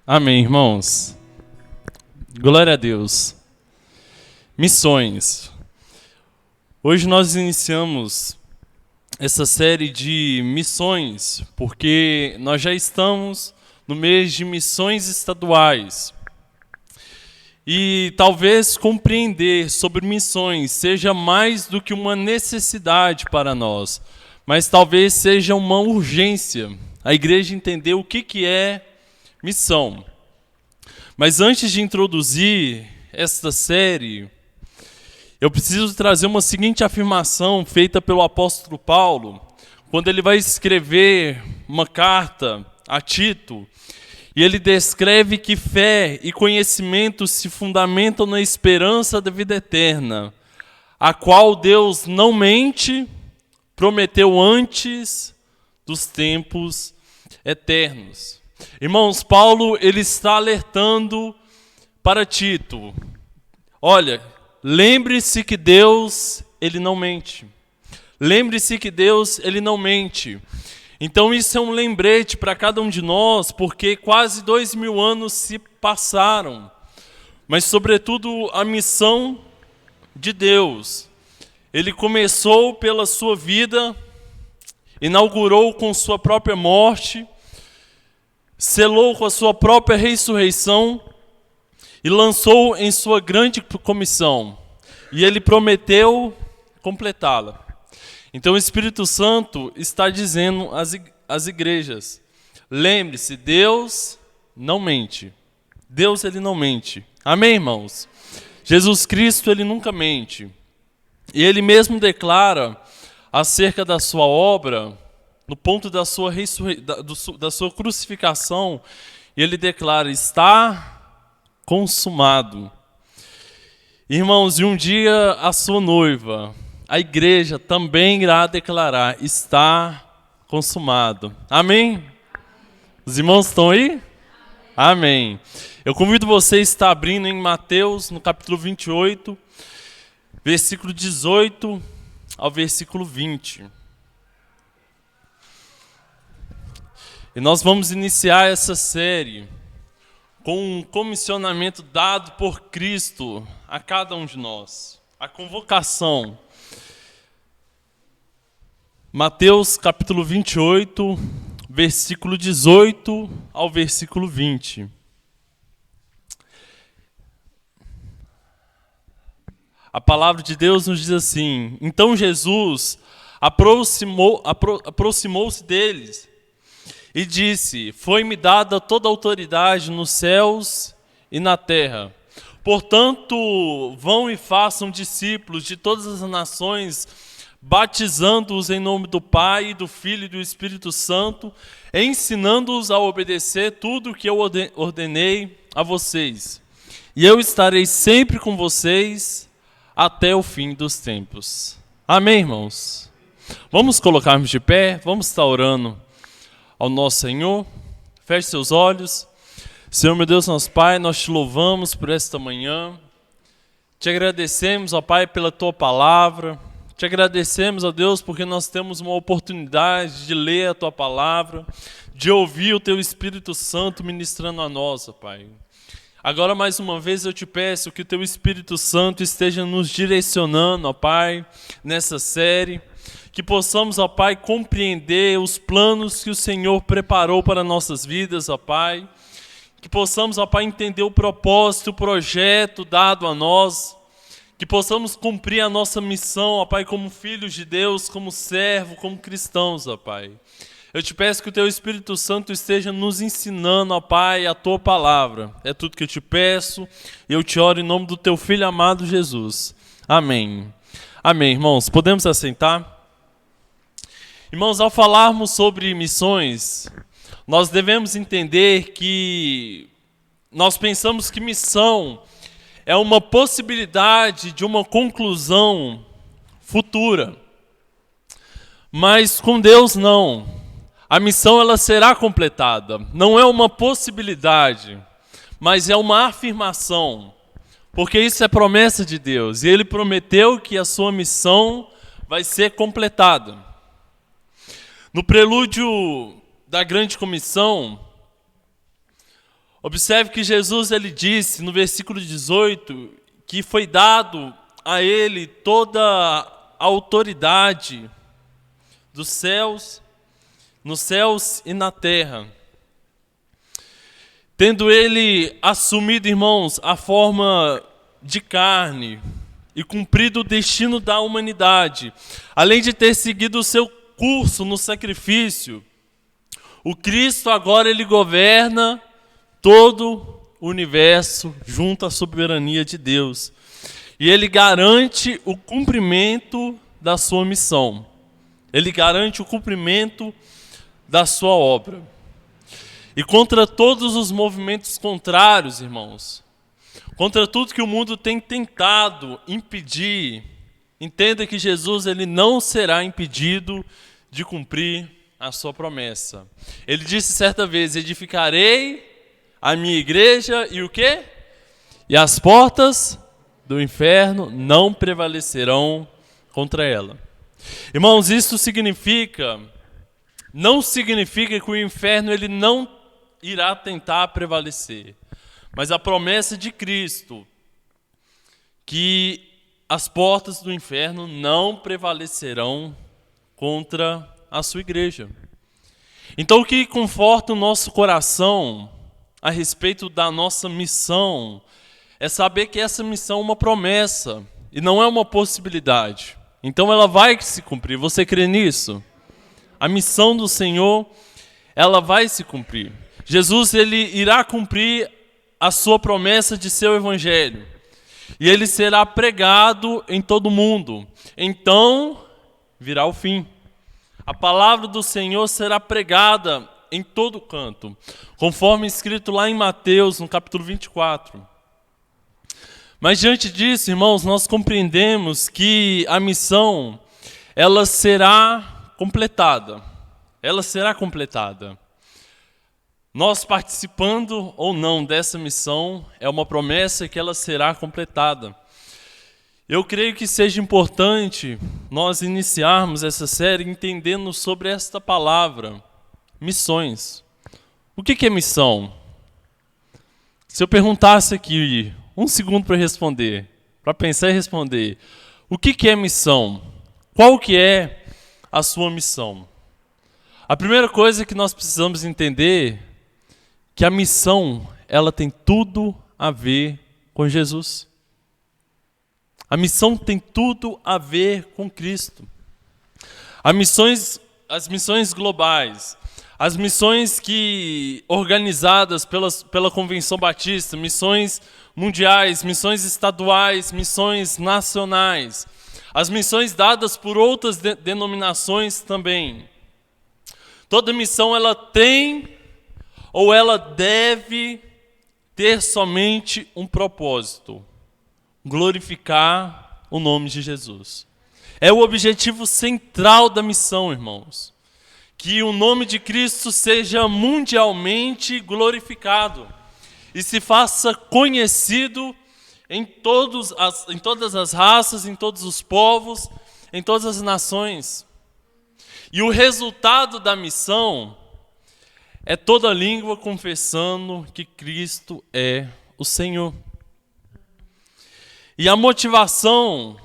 Amém, irmãos. Glória a Deus. Missões. Hoje nós iniciamos essa série de missões, porque nós já estamos no mês de missões estaduais. E talvez compreender sobre missões seja mais do que uma necessidade para nós, mas talvez seja uma urgência. A igreja entender o que é missão. Mas antes de introduzir esta série, eu preciso trazer uma seguinte afirmação feita pelo apóstolo Paulo, quando ele vai escrever uma carta a Tito, e ele descreve que fé e conhecimento se fundamentam na esperança da vida eterna, a qual Deus não mente, prometeu antes dos tempos eternos. Irmãos, Paulo ele está alertando para Tito. Olha, lembre-se que Deus ele não mente. Lembre-se que Deus ele não mente. Então isso é um lembrete para cada um de nós, porque quase 2000 anos se passaram. Mas sobretudo a missão de Deus. Ele começou pela sua vida, inaugurou com sua própria morte, selou com a sua própria ressurreição e lançou em sua grande comissão. E ele prometeu completá-la. Então o Espírito Santo está dizendo às igrejas, lembre-se, Deus não mente. Deus ele não mente. Amém, irmãos? Jesus Cristo ele nunca mente. E ele mesmo declara acerca da sua obra, no ponto da sua crucificação, e ele declara, está consumado. Irmãos, e um dia a sua noiva, a igreja também irá declarar, está consumado. Amém? Os irmãos estão aí? Amém. Eu convido você a estar abrindo em Mateus, no capítulo 28, versículo 18 ao versículo 20. E nós vamos iniciar essa série com um comissionamento dado por Cristo a cada um de nós. A convocação. Mateus capítulo 28, versículo 18 ao versículo 20. A palavra de Deus nos diz assim: então Jesus aproximou-se deles e disse, foi-me dada toda a autoridade nos céus e na terra. Portanto, vão e façam discípulos de todas as nações, batizando-os em nome do Pai, do Filho e do Espírito Santo, ensinando-os a obedecer tudo o que eu ordenei a vocês. E eu estarei sempre com vocês até o fim dos tempos. Amém, irmãos? Vamos colocarmos de pé, vamos estar orando ao nosso Senhor. Feche seus olhos. Senhor, meu Deus, nosso Pai, nós te louvamos por esta manhã. Te agradecemos, ó Pai, pela tua palavra. Te agradecemos, ó Deus, porque nós temos uma oportunidade de ler a tua palavra, de ouvir o teu Espírito Santo ministrando a nós, ó Pai. Agora, mais uma vez, eu te peço que o teu Espírito Santo esteja nos direcionando, ó Pai, nessa série. Que possamos, ó Pai, compreender os planos que o Senhor preparou para nossas vidas, ó Pai. Que possamos, ó Pai, entender o propósito, o projeto dado a nós. Que possamos cumprir a nossa missão, ó Pai, como filhos de Deus, como servo, como cristãos, ó Pai. Eu te peço que o teu Espírito Santo esteja nos ensinando, ó Pai, a tua palavra. É tudo que eu te peço e eu te oro em nome do teu Filho amado Jesus. Amém. Amém, irmãos. Podemos assentar? Irmãos, ao falarmos sobre missões, nós devemos entender que nós pensamos que missão é uma possibilidade de uma conclusão futura. Mas com Deus não. A missão ela será completada. Não é uma possibilidade, mas é uma afirmação. Porque isso é promessa de Deus. E Ele prometeu que a sua missão vai ser completada. No prelúdio da grande comissão, Observe que Jesus ele disse no versículo 18 que foi dado a ele toda a autoridade dos céus, nos céus e na terra. Tendo ele assumido, irmãos, a forma de carne e cumprido o destino da humanidade, além de ter seguido o seu curso no sacrifício, o Cristo agora ele governa todo o universo junto à soberania de Deus. E ele garante o cumprimento da sua missão. Ele garante o cumprimento da sua obra. E contra todos os movimentos contrários, irmãos, contra tudo que o mundo tem tentado impedir, entenda que Jesus ele não será impedido de cumprir a sua promessa. Ele disse certa vez: edificarei a minha igreja e o quê? E as portas do inferno não prevalecerão contra ela. Irmãos, isso não significa que o inferno ele não irá tentar prevalecer. Mas a promessa de Cristo, que as portas do inferno não prevalecerão contra a sua igreja. Então o que conforta o nosso coração a respeito da nossa missão é saber que essa missão é uma promessa e não é uma possibilidade. Então ela vai se cumprir. Você crê nisso? A missão do Senhor, ela vai se cumprir. Jesus ele irá cumprir a sua promessa de seu evangelho. E ele será pregado em todo o mundo. Então virá o fim. A palavra do Senhor será pregada em todo canto, conforme escrito lá em Mateus, no capítulo 24. Mas diante disso, irmãos, nós compreendemos que a missão, ela será completada. Ela será completada. Nós participando ou não dessa missão, é uma promessa que ela será completada. Eu creio que seja importante nós iniciarmos essa série entendendo sobre esta palavra, missões. O que é missão? Se eu perguntasse aqui, um segundo para responder, para pensar e responder, o que é missão? Qual que é a sua missão? A primeira coisa que nós precisamos entender que a missão, ela tem tudo a ver com Jesus. A missão tem tudo a ver com Cristo. As missões globais, as missões organizadas pela Convenção Batista, missões mundiais, missões estaduais, missões nacionais, as missões dadas por outras denominações também. Toda missão ela tem ou ela deve ter somente um propósito: glorificar o nome de Jesus. É o objetivo central da missão, irmãos. Que o nome de Cristo seja mundialmente glorificado e se faça conhecido em todas as raças, em todos os povos, em todas as nações. E o resultado da missão é toda língua confessando que Cristo é o Senhor. E a motivação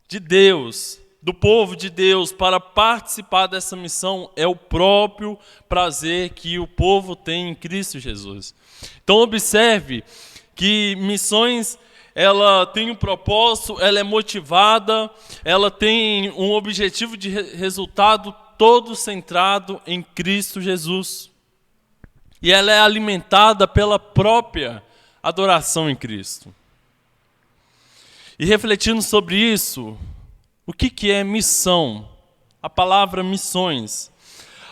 de Deus, do povo de Deus, para participar dessa missão é o próprio prazer que o povo tem em Cristo Jesus. Então observe que missões, ela tem um propósito, ela é motivada, ela tem um objetivo de resultado todo centrado em Cristo Jesus. E ela é alimentada pela própria adoração em Cristo. E refletindo sobre isso, o que é missão? A palavra missões.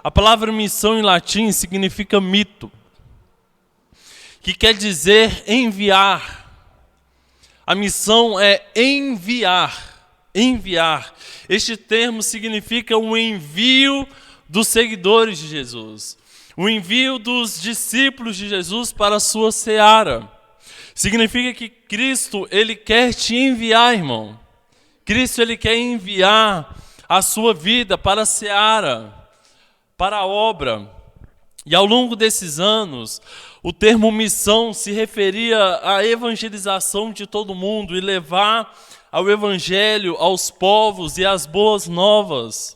A palavra missão em latim significa mito, que quer dizer enviar. A missão é enviar. Enviar. Este termo significa o envio dos seguidores de Jesus. O envio dos discípulos de Jesus para a sua seara. Significa que Cristo, ele quer te enviar, irmão. Cristo, ele quer enviar a sua vida para a seara, para a obra. E ao longo desses anos, O termo missão se referia à evangelização de todo mundo e levar ao evangelho aos povos e às boas novas.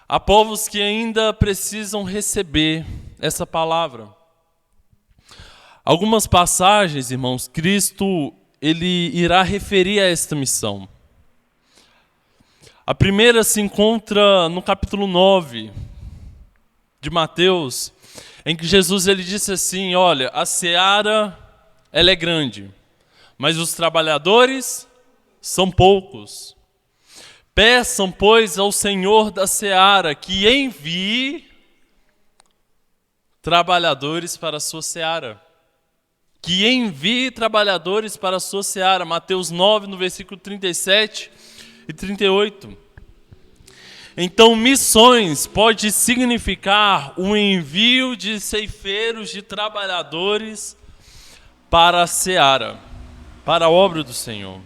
Há povos que ainda precisam receber essa palavra. Algumas passagens, irmãos, Cristo ele irá referir a esta missão. A primeira se encontra no capítulo 9 de Mateus, em que Jesus ele disse assim: olha, a seara ela é grande, mas os trabalhadores são poucos. Peçam, pois, ao Senhor da seara que envie trabalhadores para a sua seara. Que envie trabalhadores para a sua seara. Mateus 9, no versículo 37 e 38. Então, missões pode significar o envio de ceifeiros, de trabalhadores para a seara, para a obra do Senhor.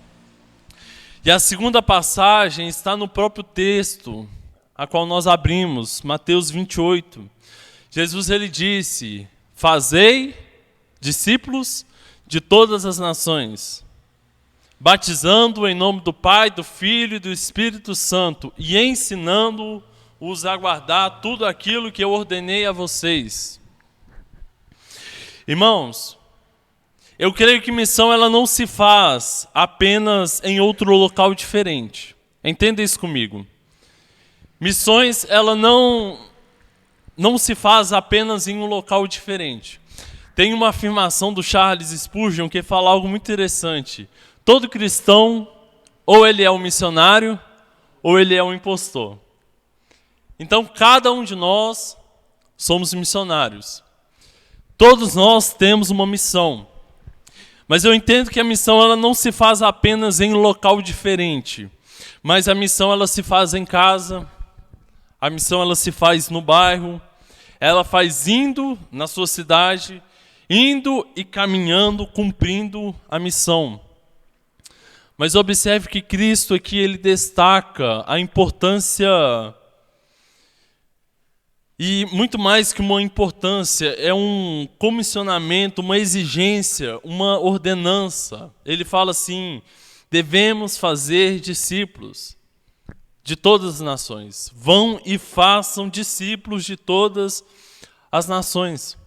E a segunda passagem está no próprio texto, a qual nós abrimos, Mateus 28. Jesus ele disse: fazei discípulos de todas as nações, batizando em nome do Pai, do Filho e do Espírito Santo, e ensinando-os a guardar tudo aquilo que eu ordenei a vocês. Irmãos, eu creio que missão ela não se faz apenas em outro local diferente. Entenda isso comigo. Missões ela não se faz apenas em um local diferente. Tem uma afirmação do Charles Spurgeon que fala algo muito interessante. Todo cristão, ou ele é um missionário, ou ele é um impostor. Então, cada um de nós somos missionários. Todos nós temos uma missão. Mas eu entendo que a missão ela não se faz apenas em um local diferente. Mas a missão ela se faz em casa, a missão ela se faz no bairro, ela faz indo na sua cidade, indo e caminhando, cumprindo a missão. Mas observe que Cristo aqui ele destaca a importância, e muito mais que uma importância, é um comissionamento, uma exigência, uma ordenança. Ele fala assim: devemos fazer discípulos de todas as nações. Vão e façam discípulos de todas as nações.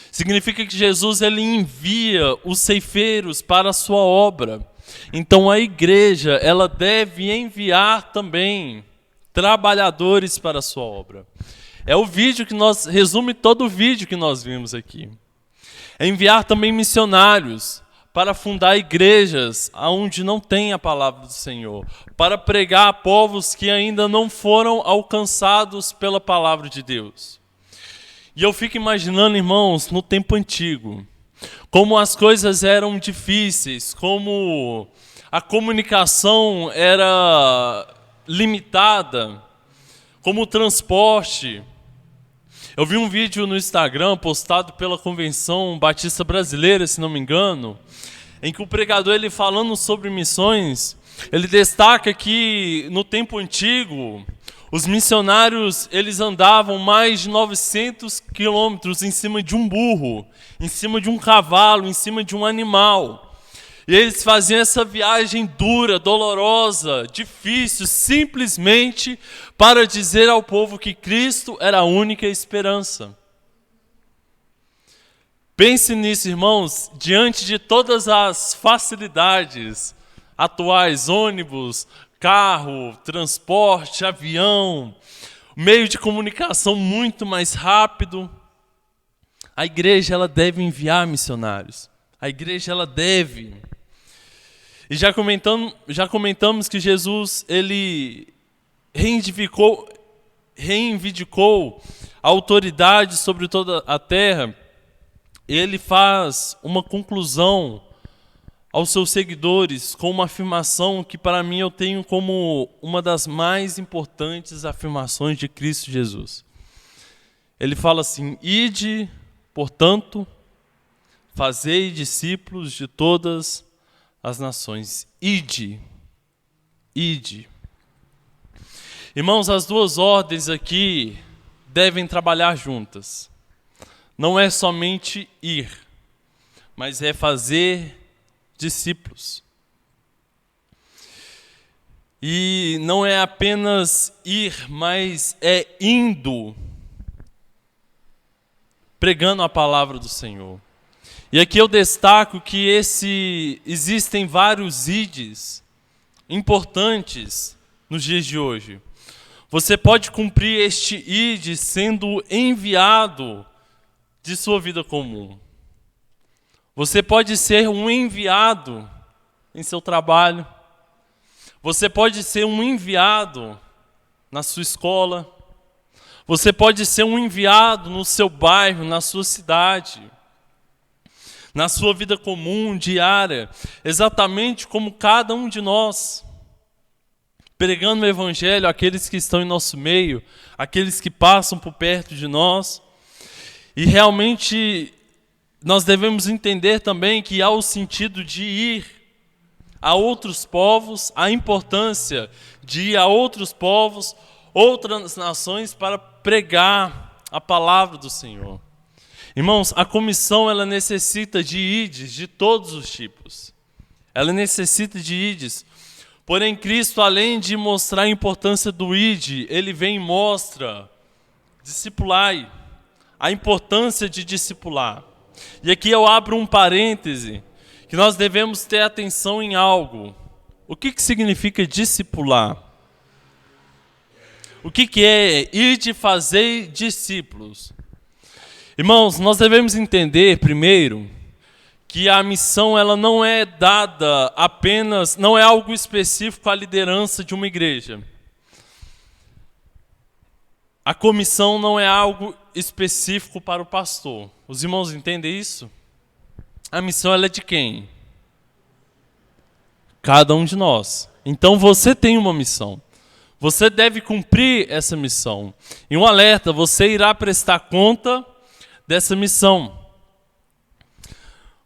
Significa que Jesus ele envia os ceifeiros para a sua obra. Então a igreja ela deve enviar também trabalhadores para a sua obra. É o vídeo que resume todo o vídeo que nós vimos aqui. É enviar também missionários para fundar igrejas onde não tem a palavra do Senhor, para pregar a povos que ainda não foram alcançados pela palavra de Deus. E eu fico imaginando, irmãos, no tempo antigo, como as coisas eram difíceis, como a comunicação era limitada, como o transporte. Eu vi um vídeo no Instagram postado pela Convenção Batista Brasileira, se não me engano, em que o pregador, ele falando sobre missões, ele destaca que no tempo antigo, os missionários, eles andavam mais de 900 quilômetros em cima de um burro, em cima de um cavalo, em cima de um animal. E eles faziam essa viagem dura, dolorosa, difícil, simplesmente para dizer ao povo que Cristo era a única esperança. Pense nisso, irmãos, diante de todas as facilidades atuais, ônibus, carro, transporte, avião, meio de comunicação muito mais rápido. A igreja ela deve enviar missionários. A igreja ela deve. E já comentamos que Jesus ele reivindicou a autoridade sobre toda a terra. Ele faz uma conclusão aos seus seguidores com uma afirmação que para mim eu tenho como uma das mais importantes afirmações de Cristo Jesus. Ele fala assim: ide, portanto, fazei discípulos de todas as nações. Ide. Irmãos, as duas ordens aqui devem trabalhar juntas. não é somente ir, mas é fazer discípulos. E não é apenas ir, mas é indo, pregando a palavra do Senhor. E aqui eu destaco que existem vários ides importantes nos dias de hoje. Você pode cumprir este id sendo enviado de sua vida comum. Você pode ser um enviado em seu trabalho. Você pode ser um enviado na sua escola. Você pode ser um enviado no seu bairro, na sua cidade, na sua vida comum, diária, exatamente como cada um de nós, pregando o Evangelho àqueles que estão em nosso meio, àqueles que passam por perto de nós. E realmente nós devemos entender também que há o sentido de ir a outros povos, a importância de ir a outros povos, outras nações para pregar a palavra do Senhor. Irmãos, a comissão ela necessita de ides de todos os tipos. Ela necessita de ides. Porém, Cristo, além de mostrar a importância do ide, ele vem e mostra, discipulai, a importância de discipular. E aqui eu abro um parêntese, que nós devemos ter atenção em algo. O que significa discipular? O que é ir de fazer discípulos? Irmãos, nós devemos entender primeiro que a missão ela não é dada apenas, não é algo específico à liderança de uma igreja. A comissão não é algo específico para o pastor. Os irmãos entendem isso? A missão ela é de quem? Cada um de nós. Então você tem uma missão. Você deve cumprir essa missão. E um alerta, você irá prestar conta dessa missão.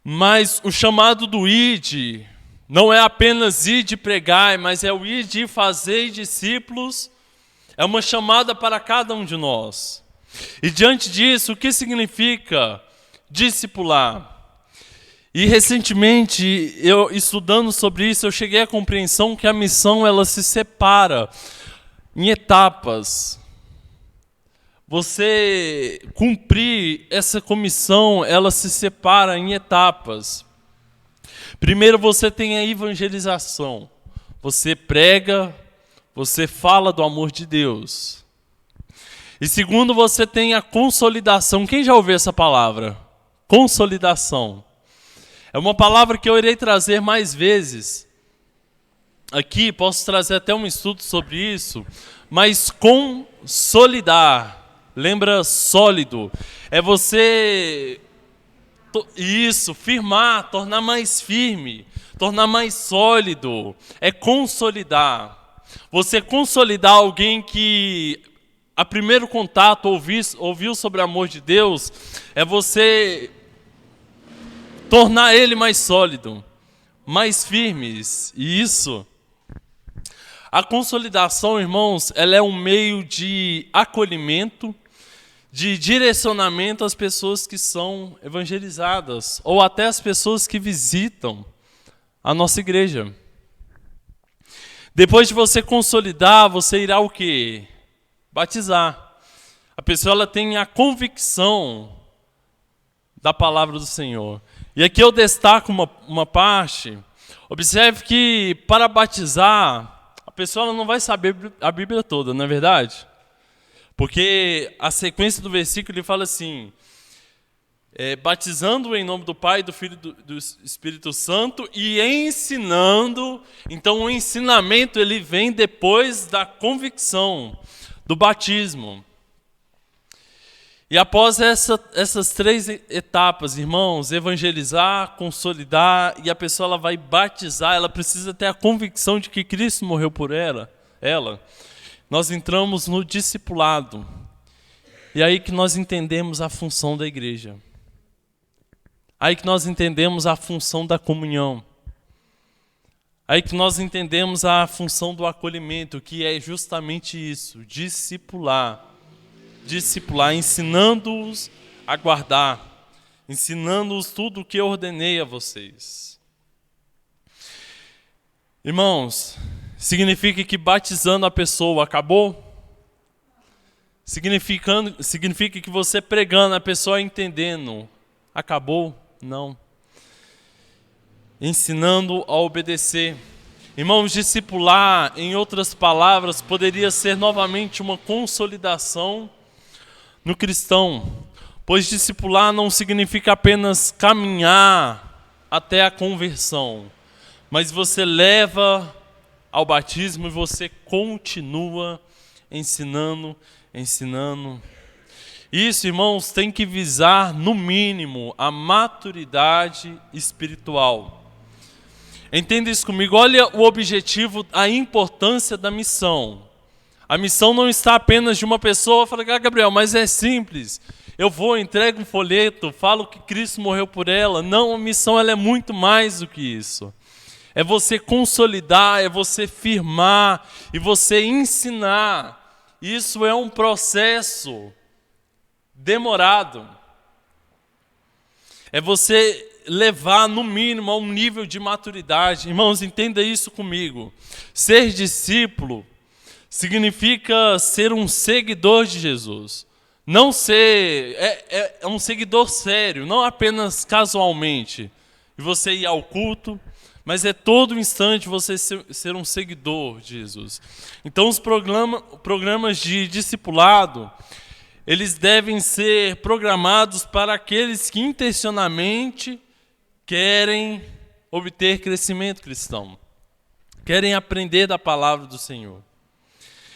Mas o chamado do ide não é apenas ir de pregar, mas é o ir de fazer discípulos. É uma chamada para cada um de nós. E diante disso, o que significa discipular? E recentemente, eu estudando sobre isso, eu cheguei à compreensão que a missão ela se separa em etapas. Você cumprir essa comissão, ela se separa em etapas. Primeiro você tem a evangelização. Você prega, você fala do amor de Deus. E segundo, você tem a consolidação. Quem já ouviu essa palavra? Consolidação. É uma palavra que eu irei trazer mais vezes. Aqui, posso trazer até um estudo sobre isso. Mas consolidar, lembra sólido. É você, firmar, tornar mais firme, tornar mais sólido. É consolidar. Você consolidar alguém que, a primeiro contato, ouviu sobre o amor de Deus, é você tornar ele mais sólido, mais firmes. E isso, a consolidação, irmãos, ela é um meio de acolhimento, de direcionamento às pessoas que são evangelizadas, ou até às pessoas que visitam a nossa igreja. Depois de você consolidar, você irá o quê? Batizar. A pessoa ela tem a convicção da palavra do Senhor. E aqui eu destaco uma parte. Observe que para batizar, a pessoa ela não vai saber a Bíblia toda, não é verdade? Porque a sequência do versículo ele fala assim, batizando em nome do Pai, do Filho e do Espírito Santo e ensinando. Então o ensinamento ele vem depois da convicção, do batismo. E após essas três etapas, irmãos, evangelizar, consolidar, e a pessoa ela vai batizar, ela precisa ter a convicção de que Cristo morreu por ela, nós entramos no discipulado. E aí que nós entendemos a função da igreja. Aí que nós entendemos a função da comunhão. Aí que nós entendemos a função do acolhimento, que é justamente isso, discipular, ensinando-os a guardar, ensinando-os tudo o que eu ordenei a vocês. Irmãos, significa que batizando a pessoa acabou? Significa que você pregando, a pessoa entendendo, acabou? Não. Ensinando a obedecer. Irmãos, discipular, em outras palavras, poderia ser novamente uma consolidação no cristão, pois discipular não significa apenas caminhar até a conversão, mas você leva ao batismo e você continua ensinando. Isso, irmãos, tem que visar, no mínimo, a maturidade espiritual. Entenda isso comigo, olha o objetivo, a importância da missão. A missão não está apenas de uma pessoa, fala, Gabriel, mas é simples. Eu vou, entrego um folheto, falo que Cristo morreu por ela. Não, a missão ela é muito mais do que isso. É você consolidar, é você firmar e você ensinar. Isso é um processo demorado. É você levar no mínimo a um nível de maturidade. Irmãos, entenda isso comigo. Ser discípulo significa ser um seguidor de Jesus. Não ser, é um seguidor sério, não apenas casualmente. E você ir ao culto, mas é todo instante você ser um seguidor de Jesus. Então os programas de discipulado, eles devem ser programados para aqueles que intencionalmente querem obter crescimento cristão, querem aprender da palavra do Senhor.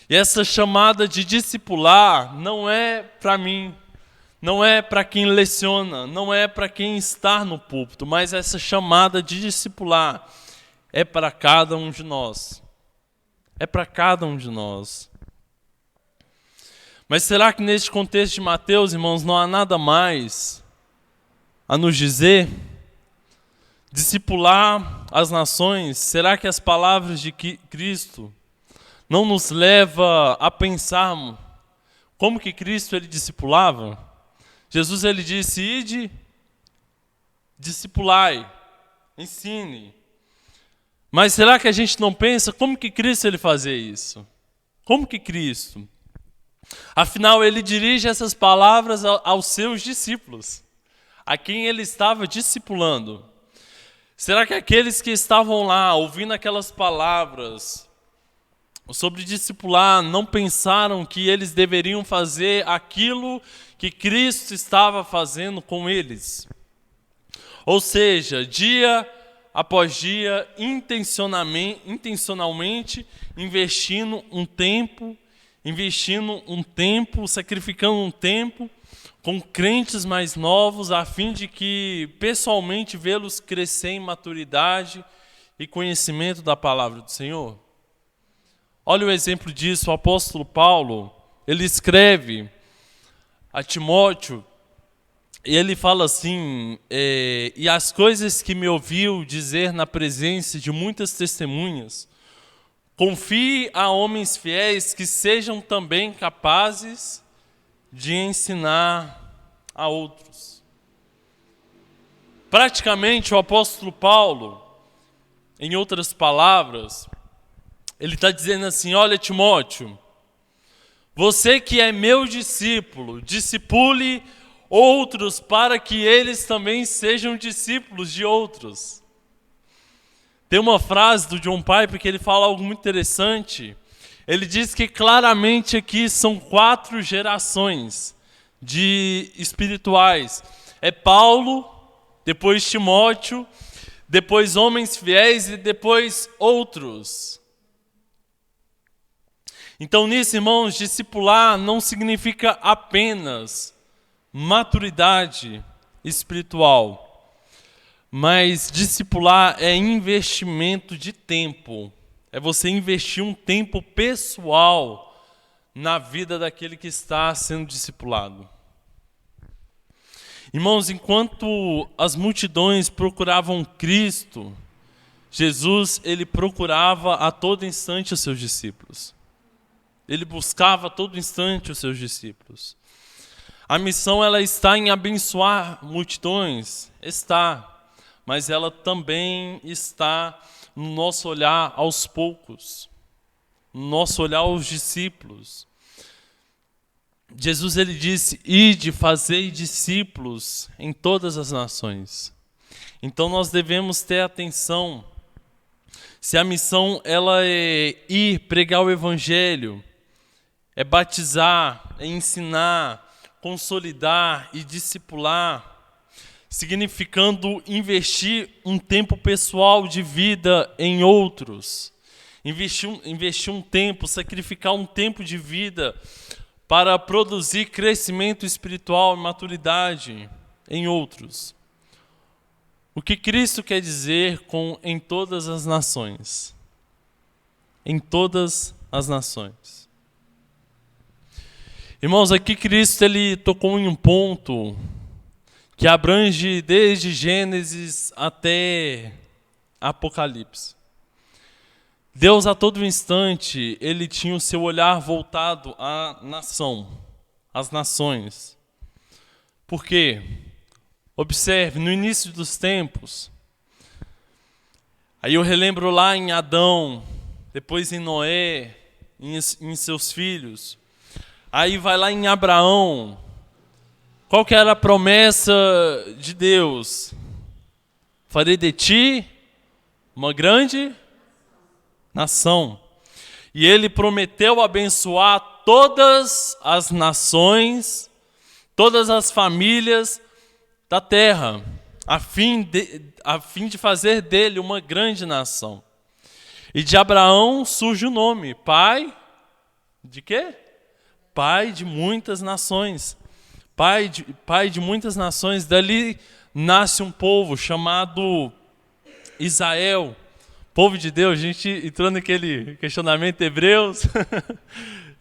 E essa chamada de discipular não é para mim, não é para quem leciona, não é para quem está no púlpito, mas essa chamada de discipular é para cada um de nós. É para cada um de nós. Mas será que neste contexto de Mateus, irmãos, não há nada mais a nos dizer? Discipular as nações, será que as palavras de Cristo não nos leva a pensar como que Cristo ele discipulava? Jesus ele disse, ide, discipulai, ensine. Mas será que a gente não pensa como que Cristo ele fazia isso? Como que Cristo? Afinal, ele dirige essas palavras aos seus discípulos, a quem ele estava discipulando. Será que aqueles que estavam lá ouvindo aquelas palavras sobre discipular não pensaram que eles deveriam fazer aquilo que Cristo estava fazendo com eles? Ou seja, dia após dia, intencionalmente investindo um tempo, sacrificando um tempo com crentes mais novos, a fim de que pessoalmente vê-los crescer em maturidade e conhecimento da palavra do Senhor. Olha o exemplo disso, o apóstolo Paulo, ele escreve a Timóteo, e ele fala assim, e as coisas que me ouviu dizer na presença de muitas testemunhas, confie a homens fiéis que sejam também capazes de ensinar a outros. Praticamente o apóstolo Paulo, em outras palavras, ele está dizendo assim, olha Timóteo, você que é meu discípulo, discipule outros para que eles também sejam discípulos de outros. Tem uma frase do John Piper que ele fala algo muito interessante. Ele diz que claramente aqui são 4 gerações de espirituais. É Paulo, depois Timóteo, depois homens fiéis e depois outros. Então nisso, irmãos, discipular não significa apenas maturidade espiritual, mas discipular é investimento de tempo. É você investir um tempo pessoal na vida daquele que está sendo discipulado. Irmãos, enquanto as multidões procuravam Cristo, Jesus, ele procurava a todo instante os seus discípulos. Ele buscava a todo instante os seus discípulos. A missão ela está em abençoar multidões? Está, mas ela também está no nosso olhar aos poucos, no nosso olhar aos discípulos. Jesus ele disse: ide, fazei discípulos em todas as nações. Então nós devemos ter atenção se a missão ela é ir pregar o evangelho, é batizar, é ensinar, consolidar e discipular, significando investir um tempo pessoal de vida em outros, investir um tempo, sacrificar um tempo de vida para produzir crescimento espiritual e maturidade em outros. O que Cristo quer dizer com em todas as nações? Em todas as nações. Irmãos, aqui Cristo ele tocou em um ponto que abrange desde Gênesis até Apocalipse. Deus a todo instante, ele tinha o seu olhar voltado à nação, às nações. Por quê? Observe, no início dos tempos, aí eu relembro lá em Adão, depois em Noé, em seus filhos, aí vai lá em Abraão. Qual que era a promessa de Deus? Farei de ti uma grande nação. E ele prometeu abençoar todas as nações, todas as famílias da terra, a fim de fazer dele uma grande nação. E de Abraão surge o nome, pai de quê? Pai de muitas nações. Pai de muitas nações. Dali nasce um povo chamado Israel. Povo de Deus, a gente entrou naquele questionamento hebreus,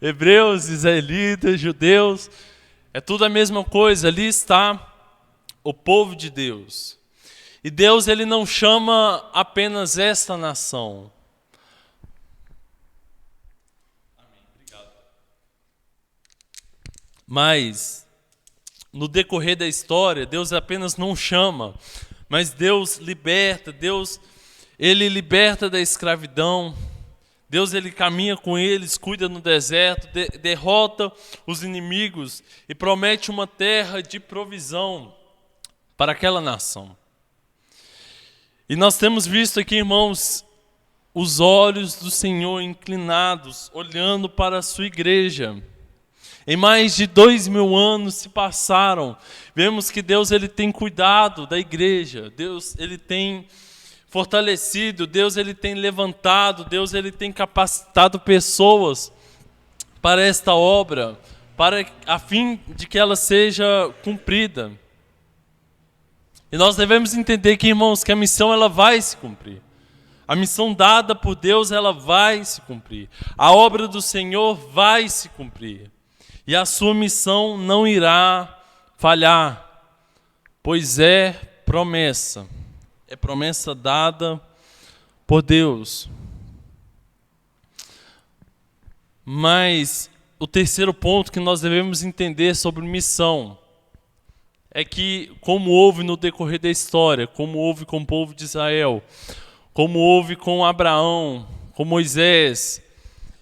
hebreus, israelitas, judeus, é tudo a mesma coisa, ali está o povo de Deus. E Deus ele não chama apenas esta nação. Amém. Obrigado. Mas, no decorrer da história, Deus apenas não chama, mas Deus liberta, Ele liberta da escravidão. Deus ele caminha com eles, cuida no deserto, derrota os inimigos e promete uma terra de provisão para aquela nação. E nós temos visto aqui, irmãos, os olhos do Senhor inclinados, olhando para a sua igreja. Em mais de 2000 anos se passaram. Vemos que Deus ele tem cuidado da igreja. Deus ele tem fortalecido, Deus ele tem levantado, Deus ele tem capacitado pessoas para esta obra, a fim de que ela seja cumprida. E nós devemos entender que, irmãos, que a missão ela vai se cumprir. A missão dada por Deus ela vai se cumprir. A obra do Senhor vai se cumprir. E a sua missão não irá falhar, pois é promessa. É promessa dada por Deus. Mas o terceiro ponto que nós devemos entender sobre missão é que, como houve no decorrer da história, como houve com o povo de Israel, como houve com Abraão, com Moisés,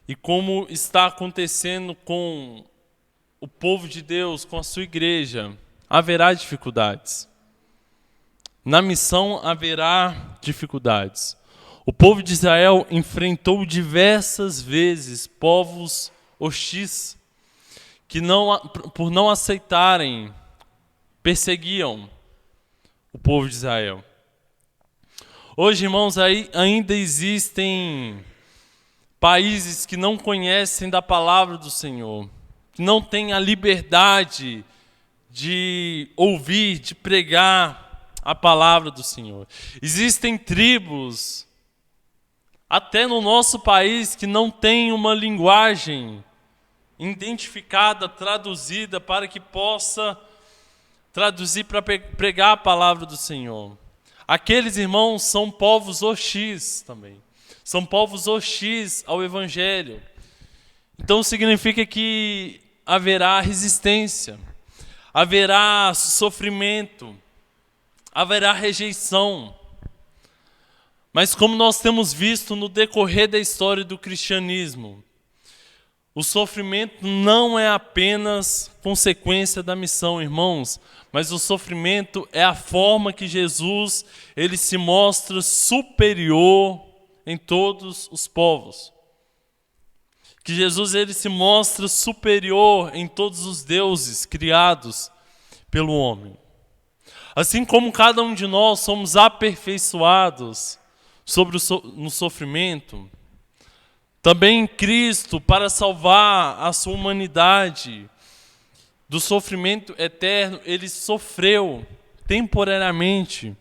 e como está acontecendo com o povo de Deus, com a sua igreja, haverá dificuldades. Na missão haverá dificuldades. O povo de Israel enfrentou diversas vezes povos hostis que por não aceitarem, perseguiam o povo de Israel. Hoje, irmãos, ainda existem países que não conhecem da palavra do Senhor, que não têm a liberdade de ouvir, de pregar a palavra do Senhor. Existem tribos, até no nosso país, que não tem uma linguagem identificada, traduzida, para que possa traduzir para pregar a palavra do Senhor. Aqueles irmãos são povos hostis também. São povos hostis ao Evangelho. Então significa que haverá resistência. haverá sofrimento, haverá rejeição. Mas como nós temos visto no decorrer da história do cristianismo, o sofrimento não é apenas consequência da missão, irmãos, mas o sofrimento é a forma que Jesus ele se mostra superior em todos os povos. Que Jesus ele se mostra superior em todos os deuses criados pelo homem. Assim como cada um de nós somos aperfeiçoados no sofrimento, também Cristo, para salvar a sua humanidade do sofrimento eterno, ele sofreu temporariamente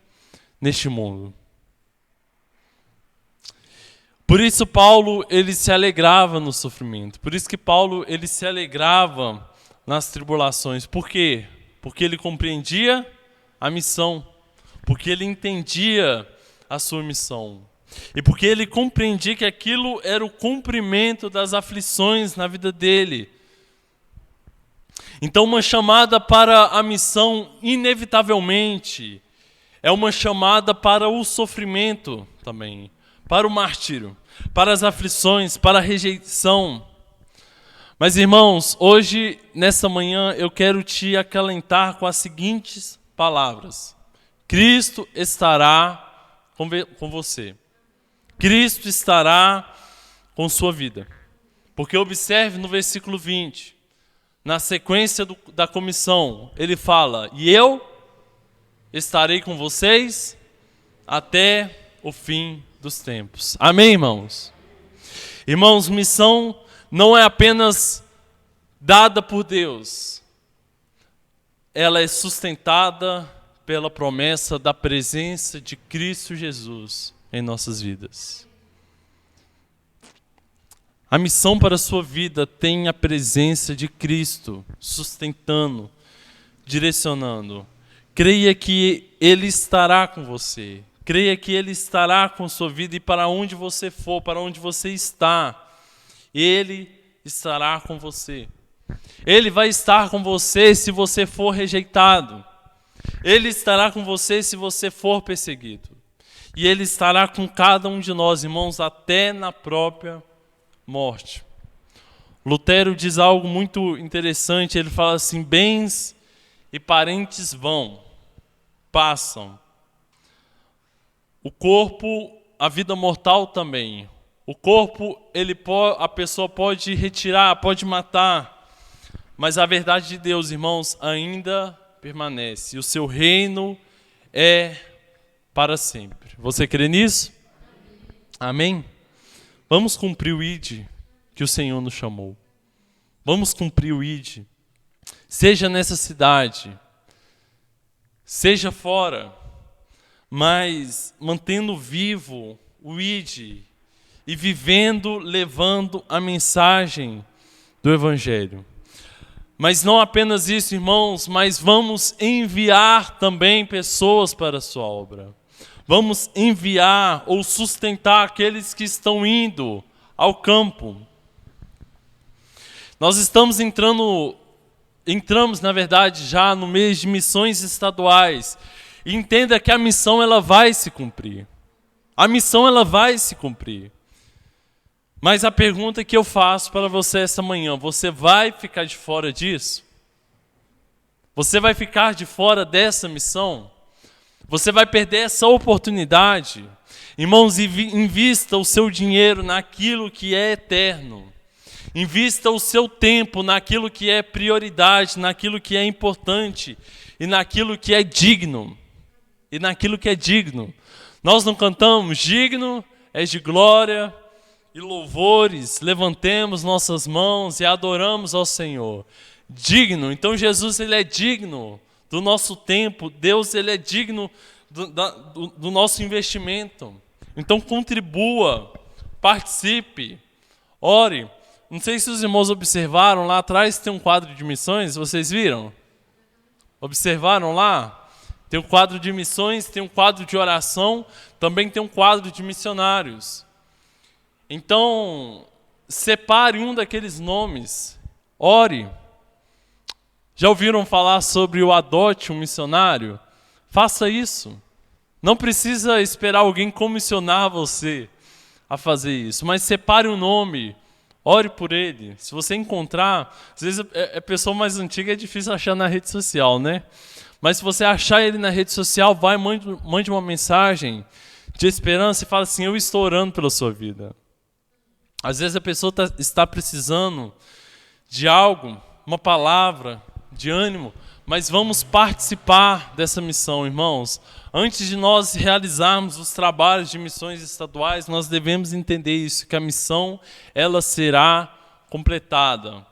neste mundo. Por isso Paulo ele se alegrava no sofrimento. Por isso que Paulo ele se alegrava nas tribulações. Por quê? Porque ele compreendia a missão. Porque ele entendia a sua missão. E porque ele compreendia que aquilo era o cumprimento das aflições na vida dele. Então uma chamada para a missão, inevitavelmente, é uma chamada para o sofrimento também. Para o martírio, para as aflições, para a rejeição. Mas, irmãos, hoje, nessa manhã, eu quero te acalentar com as seguintes palavras. Cristo estará com você. Cristo estará com sua vida. Porque observe no versículo 20, na sequência da comissão, ele fala, e eu estarei com vocês até o fim dos tempos. Amém, irmãos? Irmãos, missão não é apenas dada por Deus. Ela é sustentada pela promessa da presença de Cristo Jesus em nossas vidas. A missão para a sua vida tem a presença de Cristo sustentando, direcionando. Creia que Ele estará com você. Creia que Ele estará com sua vida e para onde você for, para onde você está, Ele estará com você. Ele vai estar com você se você for rejeitado. Ele estará com você se você for perseguido. E Ele estará com cada um de nós, irmãos, até na própria morte. Lutero diz algo muito interessante, ele fala assim, bens e parentes vão, passam. O corpo, a vida mortal também. O corpo, a pessoa pode retirar, pode matar, mas a verdade de Deus, irmãos, ainda permanece. E o seu reino é para sempre. Você crê nisso? Amém? Vamos cumprir o ID que o Senhor nos chamou. Vamos cumprir o ID. Seja nessa cidade, seja fora, mas mantendo vivo o ID e vivendo, levando a mensagem do Evangelho. Mas não apenas isso, irmãos, mas vamos enviar também pessoas para a sua obra. Vamos enviar ou sustentar aqueles que estão indo ao campo. Nós entramos, na verdade, já no mês de missões estaduais. E entenda que a missão ela vai se cumprir. A missão ela vai se cumprir. Mas a pergunta que eu faço para você essa manhã, você vai ficar de fora disso? Você vai ficar de fora dessa missão? Você vai perder essa oportunidade? Irmãos, invista o seu dinheiro naquilo que é eterno. Invista o seu tempo naquilo que é prioridade, naquilo que é importante e naquilo que é digno. E naquilo que é digno. Nós não cantamos, digno é de glória e louvores, levantemos nossas mãos e adoramos ao Senhor. Digno, então Jesus ele é digno do nosso tempo, Deus ele é digno do nosso investimento. Então contribua, participe, ore. Não sei se os irmãos observaram, lá atrás tem um quadro de missões, vocês viram? Observaram lá? Tem um quadro de missões, tem um quadro de oração, também tem um quadro de missionários. Então, separe um daqueles nomes, ore, Já ouviram falar sobre o Adote um Missionário? Faça isso. Não precisa esperar alguém comissionar você a fazer isso, mas separe um nome, ore por ele. Se você encontrar, às vezes a pessoa mais antiga é difícil achar na rede social, né? Mas se você achar ele na rede social, mande uma mensagem de esperança e fala assim: eu estou orando pela sua vida. Às vezes a pessoa está precisando de algo, uma palavra de ânimo, mas vamos participar dessa missão, irmãos. Antes de nós realizarmos os trabalhos de missões estaduais, nós devemos entender isso, que a missão ela será completada.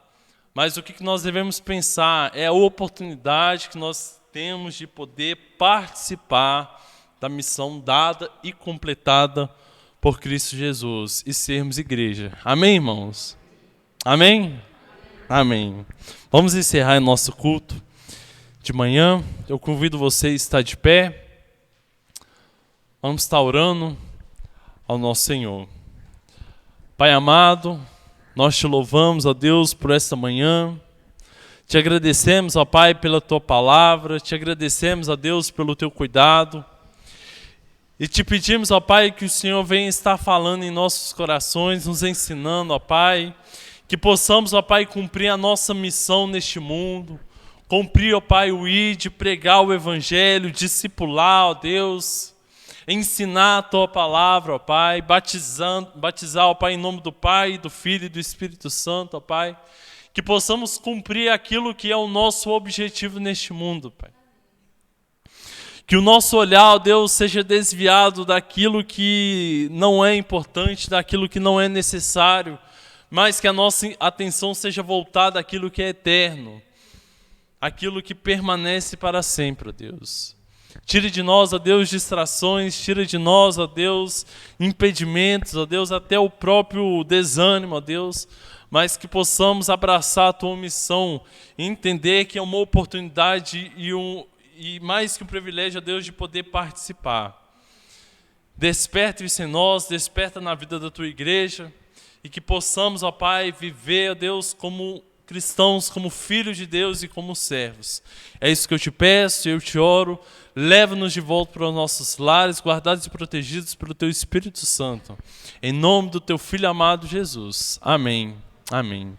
Mas o que nós devemos pensar é a oportunidade que nós temos de poder participar da missão dada e completada por Cristo Jesus e sermos igreja. Amém, irmãos? Amém? Amém. Vamos encerrar o nosso culto de manhã. Eu convido você a estar de pé. Vamos estar orando ao nosso Senhor. Pai amado, nós te louvamos, ó Deus, por esta manhã. Te agradecemos, ó Pai, pela tua palavra. Te agradecemos, ó Deus, pelo teu cuidado. E te pedimos, ó Pai, que o Senhor venha estar falando em nossos corações, nos ensinando, ó Pai, que possamos, ó Pai, cumprir a nossa missão neste mundo, cumprir, ó Pai, o ir de pregar o Evangelho, discipular, ó Deus, ensinar a Tua palavra, ó Pai, batizar, ó Pai, em nome do Pai, do Filho e do Espírito Santo, ó Pai, que possamos cumprir aquilo que é o nosso objetivo neste mundo, Pai. Que o nosso olhar, ó Deus, seja desviado daquilo que não é importante, daquilo que não é necessário, mas que a nossa atenção seja voltada àquilo que é eterno, aquilo que permanece para sempre, ó Deus. Tire de nós, ó Deus, distrações, tire de nós, ó Deus, impedimentos, ó Deus, até o próprio desânimo, ó Deus, mas que possamos abraçar a Tua missão e entender que é uma oportunidade e mais que um privilégio, ó Deus, de poder participar. Desperta isso em nós, desperta na vida da Tua igreja, e que possamos, ó Pai, viver, ó Deus, como cristãos, como filhos de Deus e como servos. É isso que eu te peço, eu te oro. Leva-nos de volta para os nossos lares, guardados e protegidos pelo Teu Espírito Santo. Em nome do Teu Filho amado Jesus. Amém. Amém.